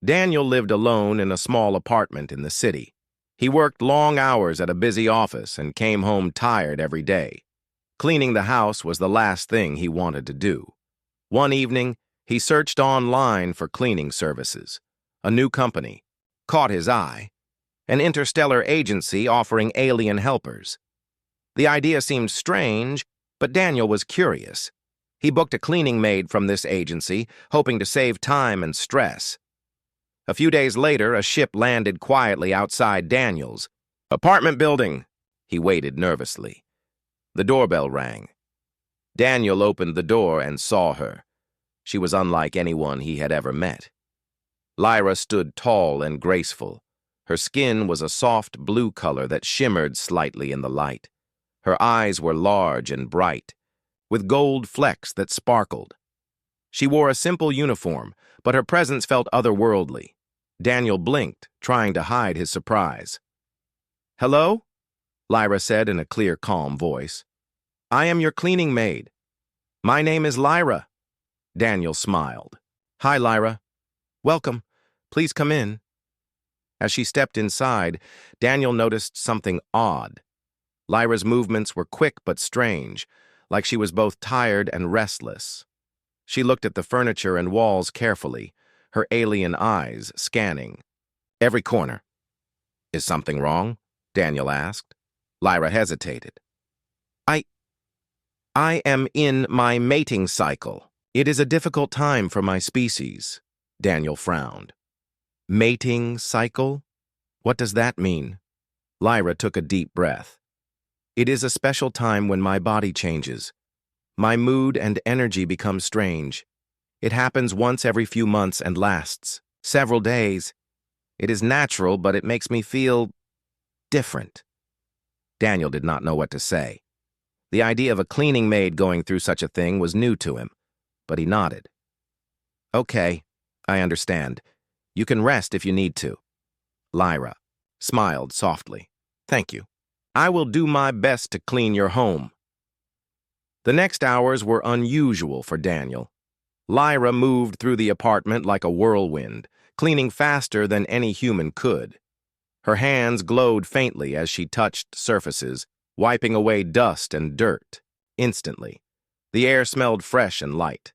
Daniel lived alone in a small apartment in the city. He worked long hours at a busy office and came home tired every day. Cleaning the house was the last thing he wanted to do. One evening, he searched online for cleaning services. A new company caught his eye, an interstellar agency offering alien helpers. The idea seemed strange, but Daniel was curious. He booked a cleaning maid from this agency, hoping to save time and stress. A few days later, a ship landed quietly outside Daniel's apartment building. He waited nervously. The doorbell rang. Daniel opened the door and saw her. She was unlike anyone he had ever met. Lyra stood tall and graceful. Her skin was a soft blue color that shimmered slightly in the light. Her eyes were large and bright, with gold flecks that sparkled. She wore a simple uniform, but her presence felt otherworldly. Daniel blinked, trying to hide his surprise. "Hello?" Lyra said in a clear, calm voice. "I am your cleaning maid. My name is Lyra." Daniel smiled. "Hi, Lyra. Welcome. Please come in." As she stepped inside, Daniel noticed something odd. Lyra's movements were quick but strange, like she was both tired and restless. She looked at the furniture and walls carefully, her alien eyes scanning every corner. "Is something wrong?" Daniel asked. Lyra hesitated. I am in my mating cycle. It is a difficult time for my species." Daniel frowned. "Mating cycle? What does that mean?" Lyra took a deep breath. "It is a special time when my body changes. My mood and energy become strange. It happens once every few months and lasts several days. It is natural, but it makes me feel different." Daniel did not know what to say. The idea of a cleaning maid going through such a thing was new to him, but he nodded. "Okay, I understand. You can rest if you need to." Lyra smiled softly. "Thank you. I will do my best to clean your home." The next hours were unusual for Daniel. Lyra moved through the apartment like a whirlwind, cleaning faster than any human could. Her hands glowed faintly as she touched surfaces, wiping away dust and dirt. Instantly, the air smelled fresh and light.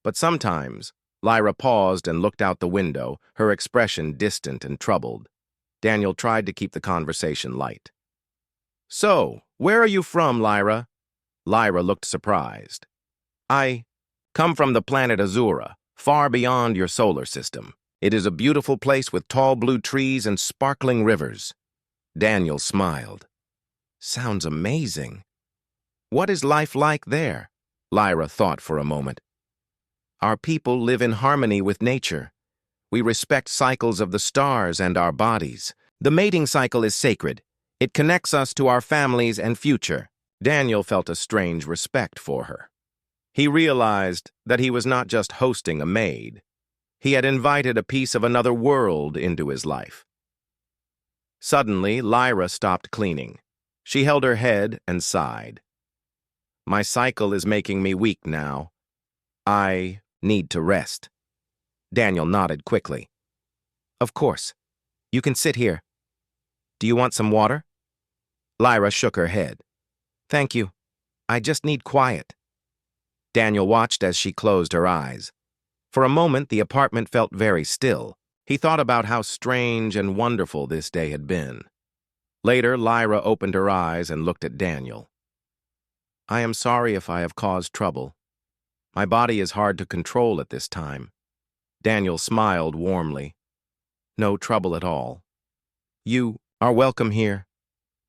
But sometimes, Lyra paused and looked out the window, her expression distant and troubled. Daniel tried to keep the conversation light. "So, where are you from, Lyra?" Lyra looked surprised. "I come from the planet Azura, far beyond your solar system. It is a beautiful place with tall blue trees and sparkling rivers." Daniel smiled. "Sounds amazing. What is life like there?" Lyra thought for a moment. "Our people live in harmony with nature. We respect cycles of the stars and our bodies. The mating cycle is sacred. It connects us to our families and future." Daniel felt a strange respect for her. He realized that he was not just hosting a maid. He had invited a piece of another world into his life. Suddenly, Lyra stopped cleaning. She held her head and sighed. "My cycle is making me weak now. I need to rest." Daniel nodded quickly. "Of course. You can sit here. Do you want some water?" Lyra shook her head. "Thank you. I just need quiet." Daniel watched as she closed her eyes. For a moment, the apartment felt very still. He thought about how strange and wonderful this day had been. Later, Lyra opened her eyes and looked at Daniel. "I am sorry if I have caused trouble. My body is hard to control at this time." Daniel smiled warmly. "No trouble at all. You are welcome here.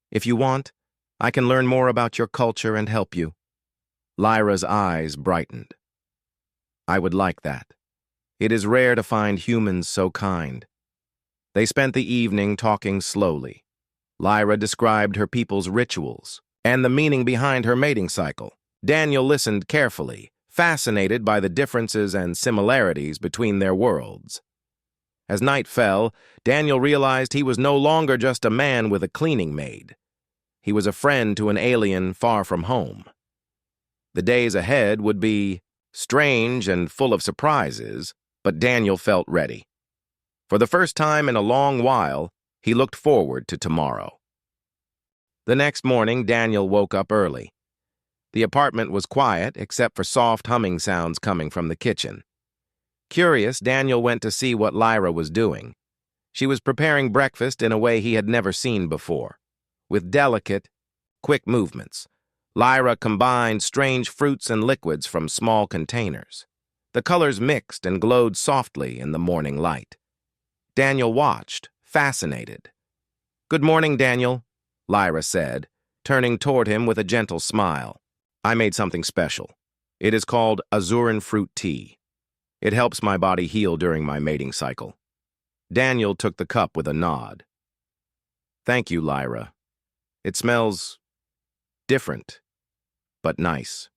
If you want, I can learn more about your culture and help you." Lyra's eyes brightened. "I would like that. It is rare to find humans so kind." They spent the evening talking slowly. Lyra described her people's rituals and the meaning behind her mating cycle. Daniel listened carefully, fascinated by the differences and similarities between their worlds. As night fell, Daniel realized he was no longer just a man with a cleaning maid. He was a friend to an alien far from home. The days ahead would be strange and full of surprises, but Daniel felt ready. For the first time in a long while, he looked forward to tomorrow. The next morning, Daniel woke up early. The apartment was quiet, except for soft humming sounds coming from the kitchen. Curious, Daniel went to see what Lyra was doing. She was preparing breakfast in a way he had never seen before, with delicate, quick movements. Lyra combined strange fruits and liquids from small containers. The colors mixed and glowed softly in the morning light. Daniel watched, fascinated. "Good morning, Daniel," Lyra said, turning toward him with a gentle smile. "I made something special. It is called azuran fruit tea. It helps my body heal during my mating cycle." Daniel took the cup with a nod. "Thank you, Lyra. It smells different, but nice."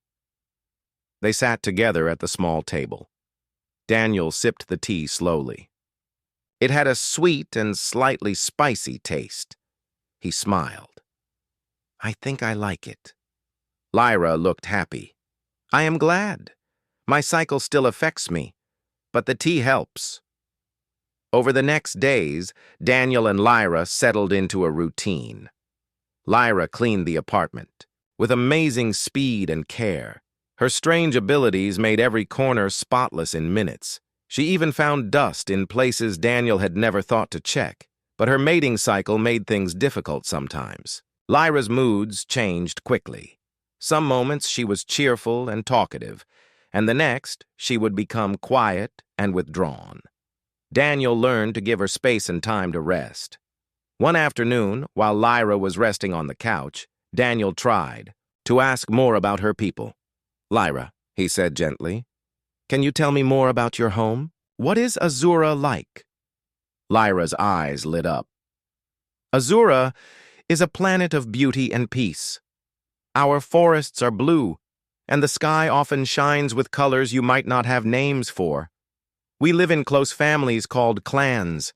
They sat together at the small table. Daniel sipped the tea slowly. It had a sweet and slightly spicy taste. He smiled. "I think I like it." Lyra looked happy. "I am glad. My cycle still affects me, but the tea helps." Over the next days, Daniel and Lyra settled into a routine. Lyra cleaned the apartment with amazing speed and care. Her strange abilities made every corner spotless in minutes. She even found dust in places Daniel had never thought to check, but her mating cycle made things difficult sometimes. Lyra's moods changed quickly. Some moments she was cheerful and talkative, and the next she would become quiet and withdrawn. Daniel learned to give her space and time to rest. One afternoon, while Lyra was resting on the couch, Daniel tried to ask more about her people. "Lyra," he said gently, "can you tell me more about your home? What is Azura like?" Lyra's eyes lit up. "Azura is a planet of beauty and peace. Our forests are blue, and the sky often shines with colors you might not have names for. We live in close families called clans.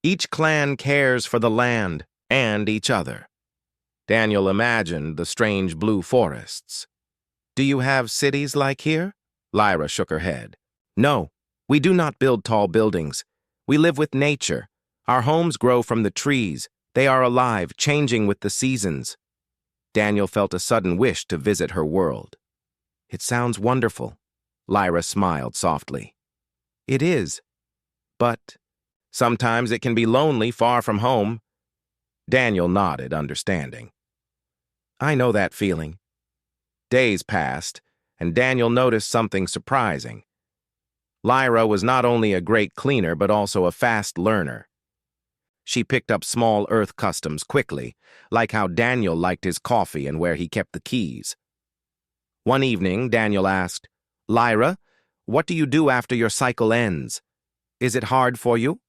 Each clan cares for the land and each other." Daniel imagined the strange blue forests. "Do you have cities like here?" Lyra shook her head. "No, we do not build tall buildings. We live with nature. Our homes grow from the trees. They are alive, changing with the seasons." Daniel felt a sudden wish to visit her world. "It sounds wonderful." Lyra smiled softly. "It is, but sometimes it can be lonely far from home." Daniel nodded, understanding. "I know that feeling." Days passed, and Daniel noticed something surprising. Lyra was not only a great cleaner, but also a fast learner. She picked up small earth customs quickly, like how Daniel liked his coffee and where he kept the keys. One evening, Daniel asked, "Lyra, what do you do after your cycle ends? Is it hard for you?"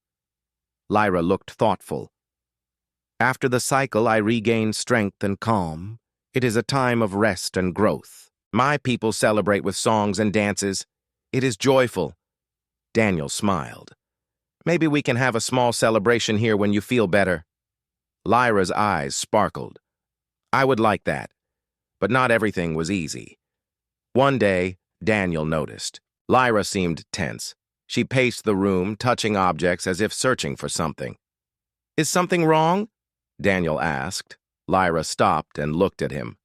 Lyra looked thoughtful. "After the cycle, I regain strength and calm. It is a time of rest and growth. My people celebrate with songs and dances. It is joyful." Daniel smiled. "Maybe we can have a small celebration here when you feel better." Lyra's eyes sparkled. "I would like that, but not everything was easy." One day, Daniel noticed. Lyra seemed tense. She paced the room, touching objects as if searching for something. "Is something wrong?" Daniel asked. Lyra stopped and looked at him.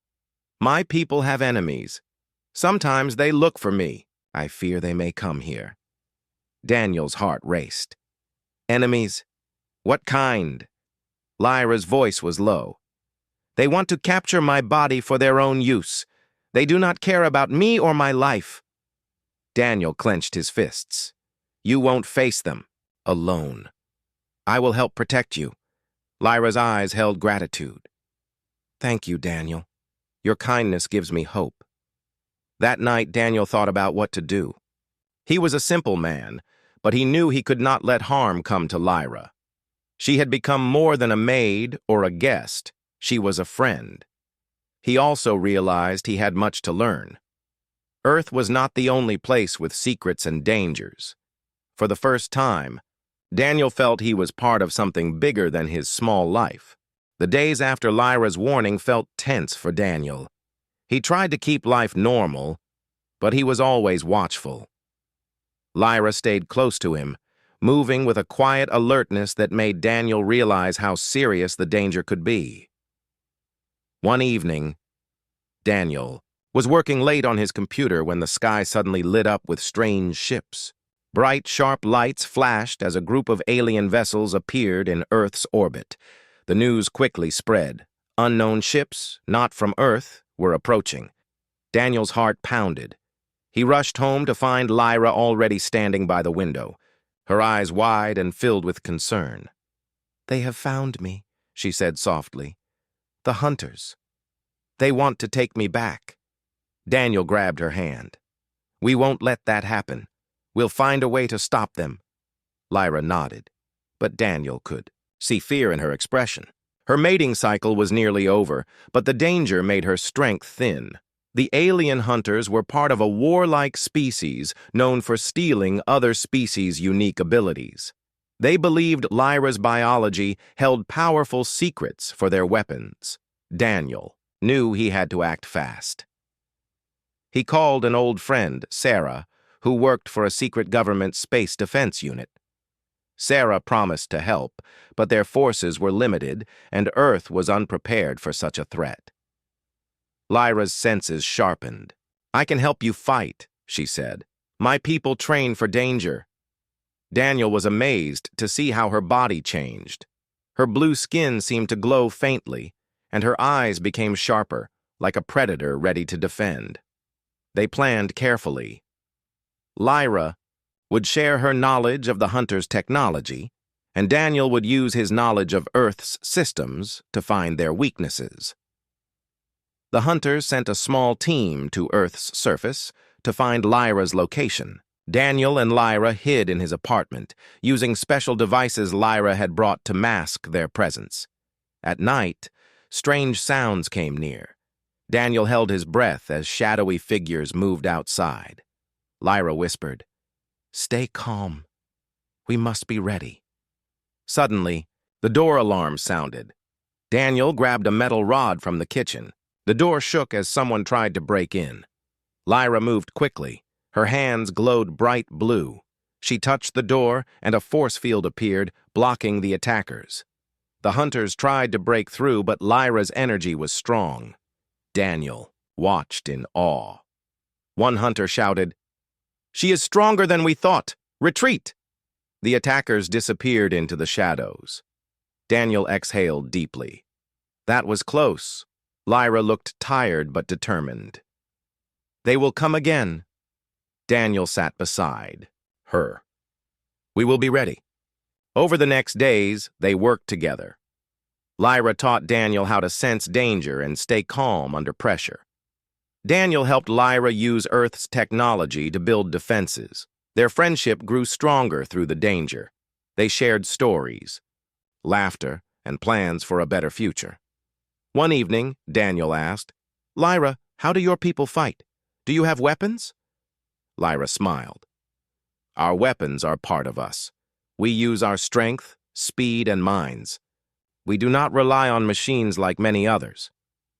"My people have enemies. Sometimes they look for me. I fear they may come here." Daniel's heart raced. "Enemies? What kind?" Lyra's voice was low. "They want to capture my body for their own use. They do not care about me or my life." Daniel clenched his fists. "You won't face them alone. I will help protect you." Lyra's eyes held gratitude. "Thank you, Daniel. Your kindness gives me hope." That night, Daniel thought about what to do. He was a simple man, but he knew he could not let harm come to Lyra. She had become more than a maid or a guest. She was a friend. He also realized he had much to learn. Earth was not the only place with secrets and dangers. For the first time, Daniel felt he was part of something bigger than his small life. The days after Lyra's warning felt tense for Daniel. He tried to keep life normal, but he was always watchful. Lyra stayed close to him, moving with a quiet alertness that made Daniel realize how serious the danger could be. One evening, Daniel was working late on his computer when the sky suddenly lit up with strange ships. Bright, sharp lights flashed as a group of alien vessels appeared in Earth's orbit. The news quickly spread. Unknown ships, not from Earth, were approaching. Daniel's heart pounded. He rushed home to find Lyra already standing by the window, her eyes wide and filled with concern. "They have found me," she said softly. "The hunters. They want to take me back." Daniel grabbed her hand. "We won't let that happen. We'll find a way to stop them." Lyra nodded, but Daniel could see fear in her expression. Her mating cycle was nearly over, but the danger made her strength thin. The alien hunters were part of a warlike species known for stealing other species' unique abilities. They believed Lyra's biology held powerful secrets for their weapons. Daniel knew he had to act fast. He called an old friend, Sarah, who worked for a secret government space defense unit. Sarah promised to help, but their forces were limited, and Earth was unprepared for such a threat. Lyra's senses sharpened. "I can help you fight," she said. "My people train for danger." Daniel was amazed to see how her body changed. Her blue skin seemed to glow faintly, and her eyes became sharper, like a predator ready to defend. They planned carefully. Lyra would share her knowledge of the hunter's technology, and Daniel would use his knowledge of Earth's systems to find their weaknesses. The hunters sent a small team to Earth's surface to find Lyra's location. Daniel and Lyra hid in his apartment, using special devices Lyra had brought to mask their presence. At night, strange sounds came near. Daniel held his breath as shadowy figures moved outside. Lyra whispered, "Stay calm. We must be ready." Suddenly, the door alarm sounded. Daniel grabbed a metal rod from the kitchen. The door shook as someone tried to break in. Lyra moved quickly. Her hands glowed bright blue. She touched the door, and a force field appeared, blocking the attackers. The hunters tried to break through, but Lyra's energy was strong. Daniel watched in awe. One hunter shouted, "She is stronger than we thought! Retreat!" The attackers disappeared into the shadows. Daniel exhaled deeply. That was close. Lyra looked tired but determined. "They will come again." Daniel sat beside her. "We will be ready." Over the next days, they worked together. Lyra taught Daniel how to sense danger and stay calm under pressure. Daniel helped Lyra use Earth's technology to build defenses. Their friendship grew stronger through the danger. They shared stories, laughter, and plans for a better future. One evening, Daniel asked, "Lyra, how do your people fight? Do you have weapons?" Lyra smiled. "Our weapons are part of us. We use our strength, speed, and minds. We do not rely on machines like many others."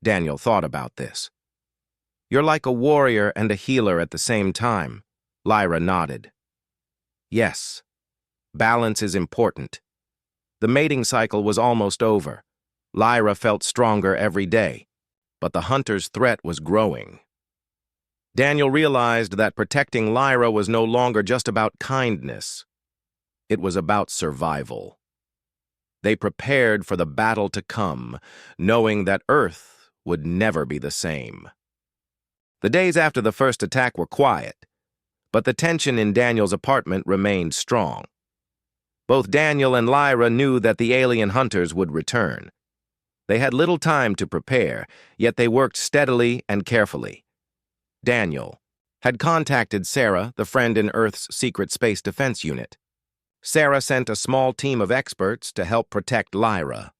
Daniel thought about this. "You're like a warrior and a healer at the same time." Lyra nodded. "Yes, balance is important." The mating cycle was almost over. Lyra felt stronger every day, but the hunter's threat was growing. Daniel realized that protecting Lyra was no longer just about kindness. It was about survival. They prepared for the battle to come, knowing that Earth would never be the same. The days after the first attack were quiet, but the tension in Daniel's apartment remained strong. Both Daniel and Lyra knew that the alien hunters would return. They had little time to prepare, yet they worked steadily and carefully. Daniel had contacted Sarah, the friend in Earth's secret space defense unit. Sarah sent a small team of experts to help protect Lyra.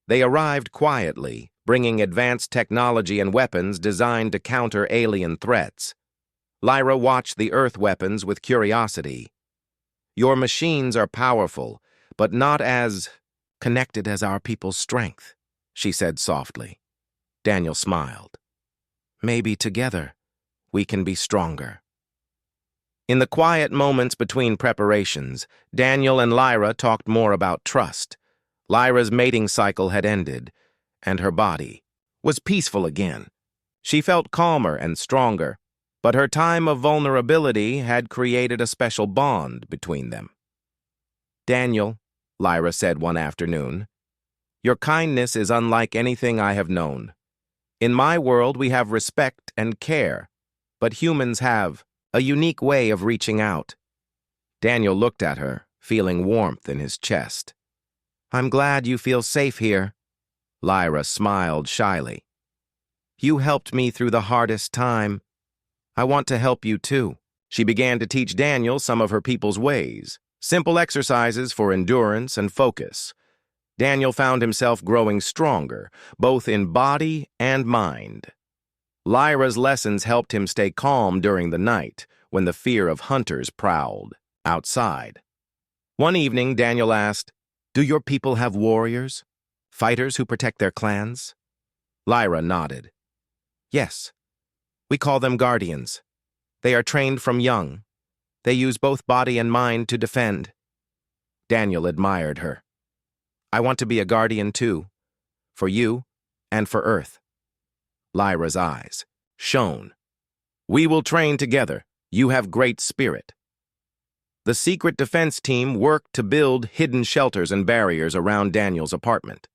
They arrived quietly, bringing advanced technology and weapons designed to counter alien threats. Lyra watched the Earth weapons with curiosity. "Your machines are powerful, but not as connected as our people's strength," she said softly. Daniel smiled. "Maybe together we can be stronger." In the quiet moments between preparations, Daniel and Lyra talked more about trust. Lyra's mating cycle had ended, and her body was peaceful again. She felt calmer and stronger, but her time of vulnerability had created a special bond between them. "Daniel," Lyra said one afternoon, "your kindness is unlike anything I have known. In my world, we have respect and care, but humans have a unique way of reaching out." Daniel looked at her, feeling warmth in his chest. "I'm glad you feel safe here." Lyra smiled shyly. "You helped me through the hardest time. I want to help you too." She began to teach Daniel some of her people's ways, simple exercises for endurance and focus. Daniel found himself growing stronger, both in body and mind. Lyra's lessons helped him stay calm during the night, when the fear of hunters prowled outside. One evening, Daniel asked, "Do your people have warriors? Fighters who protect their clans?" Lyra nodded. "Yes. We call them guardians. They are trained from young. They use both body and mind to defend." Daniel admired her. "I want to be a guardian too, for you and for Earth." Lyra's eyes shone. "We will train together. You have great spirit." The secret defense team worked to build hidden shelters and barriers around Daniel's apartment.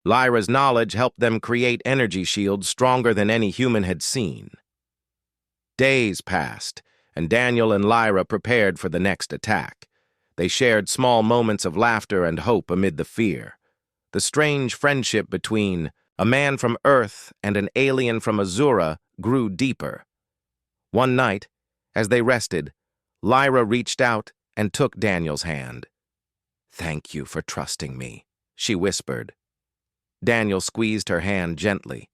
Lyra's knowledge helped them create energy shields stronger than any human had seen. Days passed, and Daniel and Lyra prepared for the next attack. They shared small moments of laughter and hope amid the fear. The strange friendship between a man from Earth and an alien from Azura grew deeper. One night, as they rested, Lyra reached out and took Daniel's hand. "Thank you for trusting me," she whispered. Daniel squeezed her hand gently.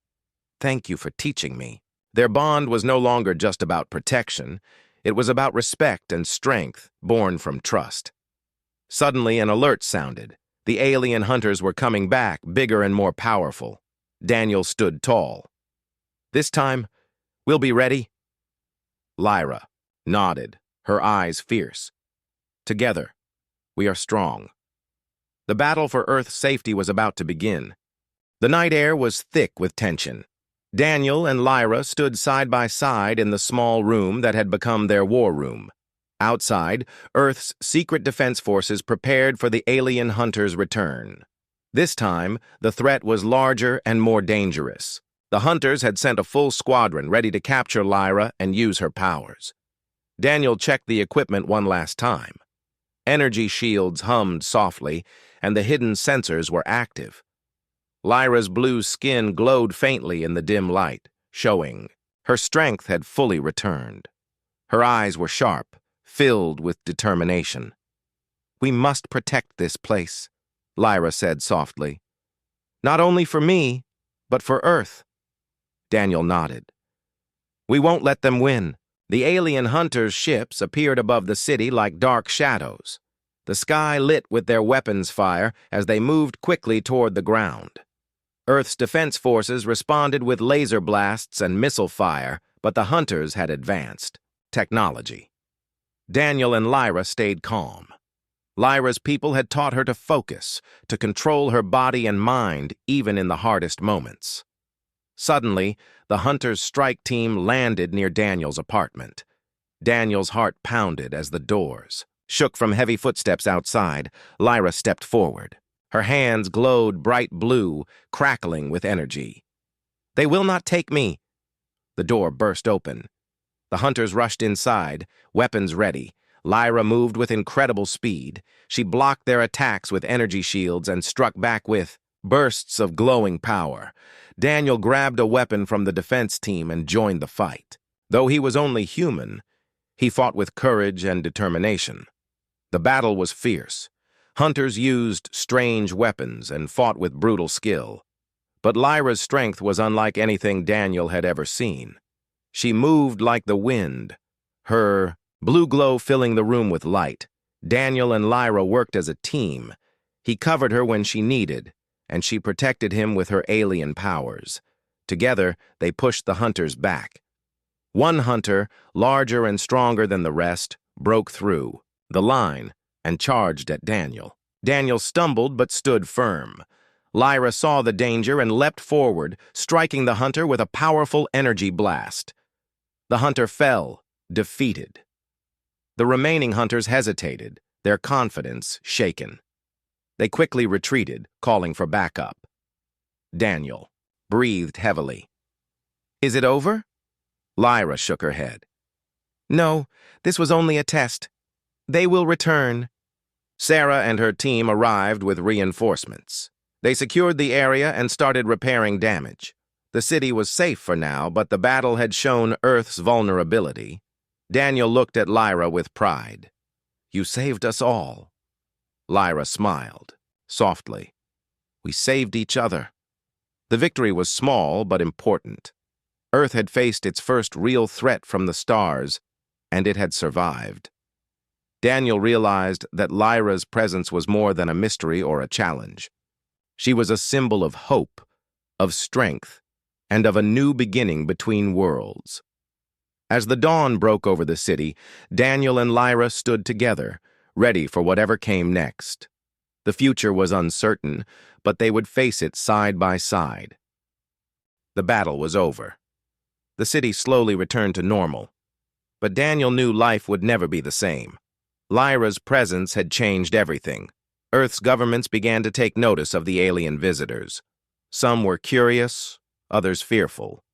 "Thank you for teaching me." Their bond was no longer just about protection. It was about respect and strength born from trust. Suddenly, an alert sounded. The alien hunters were coming back, bigger and more powerful. Daniel stood tall. "This time, we'll be ready." Lyra nodded, her eyes fierce. "Together, we are strong." The battle for Earth's safety was about to begin. The night air was thick with tension. Daniel and Lyra stood side by side in the small room that had become their war room. Outside, Earth's secret defense forces prepared for the alien hunters' return. This time, the threat was larger and more dangerous. The hunters had sent a full squadron ready to capture Lyra and use her powers. Daniel checked the equipment one last time. Energy shields hummed softly, and the hidden sensors were active. Lyra's blue skin glowed faintly in the dim light, showing her strength had fully returned. Her eyes were sharp, filled with determination. "We must protect this place," Lyra said softly. "Not only for me, but for Earth." Daniel nodded. "We won't let them win." The alien hunters' ships appeared above the city like dark shadows. The sky lit with their weapons fire as they moved quickly toward the ground. Earth's defense forces responded with laser blasts and missile fire, but the hunters had advanced technology. Daniel and Lyra stayed calm. Lyra's people had taught her to focus, to control her body and mind even in the hardest moments. Suddenly, the hunters' strike team landed near Daniel's apartment. Daniel's heart pounded as the doors shook from heavy footsteps outside. Lyra stepped forward. Her hands glowed bright blue, crackling with energy. "They will not take me." The door burst open. The hunters rushed inside, weapons ready. Lyra moved with incredible speed. She blocked their attacks with energy shields and struck back with bursts of glowing power. Daniel grabbed a weapon from the defense team and joined the fight. Though he was only human, he fought with courage and determination. The battle was fierce. Hunters used strange weapons and fought with brutal skill. But Lyra's strength was unlike anything Daniel had ever seen. She moved like the wind, her blue glow filling the room with light. Daniel and Lyra worked as a team. He covered her when she needed, and she protected him with her alien powers. Together, they pushed the hunters back. One hunter, larger and stronger than the rest, broke through the line and charged at Daniel. Daniel stumbled but stood firm. Lyra saw the danger and leapt forward, striking the hunter with a powerful energy blast. The hunter fell, defeated. The remaining hunters hesitated, their confidence shaken. They quickly retreated, calling for backup. Daniel breathed heavily. "Is it over?" Lyra shook her head. "No, this was only a test. They will return." Sarah and her team arrived with reinforcements. They secured the area and started repairing damage. The city was safe for now, but the battle had shown Earth's vulnerability. Daniel looked at Lyra with pride. "You saved us all." Lyra smiled, softly. "We saved each other." The victory was small but important. Earth had faced its first real threat from the stars, and it had survived. Daniel realized that Lyra's presence was more than a mystery or a challenge. She was a symbol of hope, of strength, and of a new beginning between worlds. As the dawn broke over the city, Daniel and Lyra stood together, ready for whatever came next. The future was uncertain, but they would face it side by side. The battle was over. The city slowly returned to normal, but Daniel knew life would never be the same. Lyra's presence had changed everything. Earth's governments began to take notice of the alien visitors. Some were curious, others fearful.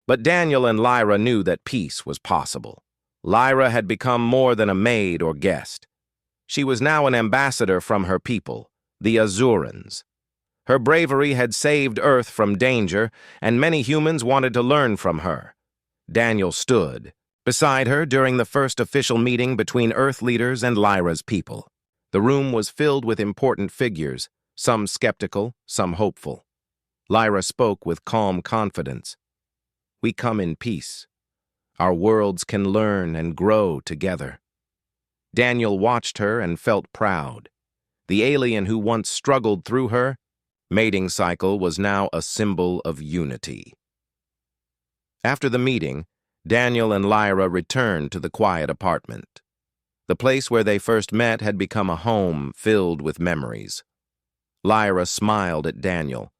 But Daniel and Lyra knew that peace was possible. Lyra had become more than a maid or guest. She was now an ambassador from her people, the Azurans. Her bravery had saved Earth from danger, and many humans wanted to learn from her. Daniel stood beside her during the first official meeting between Earth leaders and Lyra's people. The room was filled with important figures, some skeptical, some hopeful. Lyra spoke with calm confidence. "We come in peace. Our worlds can learn and grow together." Daniel watched her and felt proud. The alien who once struggled through her mating cycle was now a symbol of unity. After the meeting, Daniel and Lyra returned to the quiet apartment. The place where they first met had become a home filled with memories. Lyra smiled at Daniel.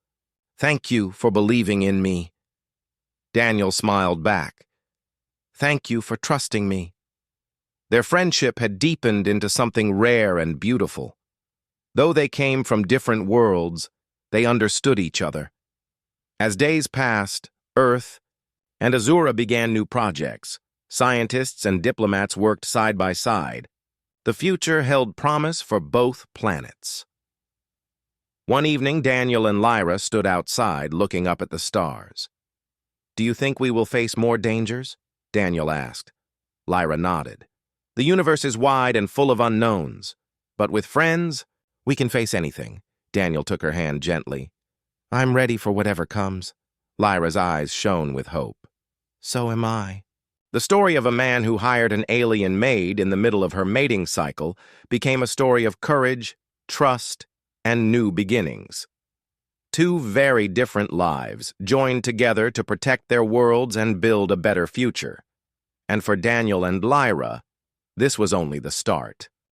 "Thank you for believing in me." Daniel smiled back. "Thank you for trusting me." Their friendship had deepened into something rare and beautiful. Though they came from different worlds, they understood each other. As days passed, Earth and Azura began new projects. Scientists and diplomats worked side by side. The future held promise for both planets. One evening, Daniel and Lyra stood outside, looking up at the stars. "Do you think we will face more dangers?" Daniel asked. Lyra nodded. "The universe is wide and full of unknowns, but with friends, we can face anything." Daniel took her hand gently. "I'm ready for whatever comes." Lyra's eyes shone with hope. "So am I." The story of a man who hired an alien maid in the middle of her mating cycle became a story of courage, trust, and new beginnings. Two very different lives joined together to protect their worlds and build a better future. And for Daniel and Lyra, this was only the start.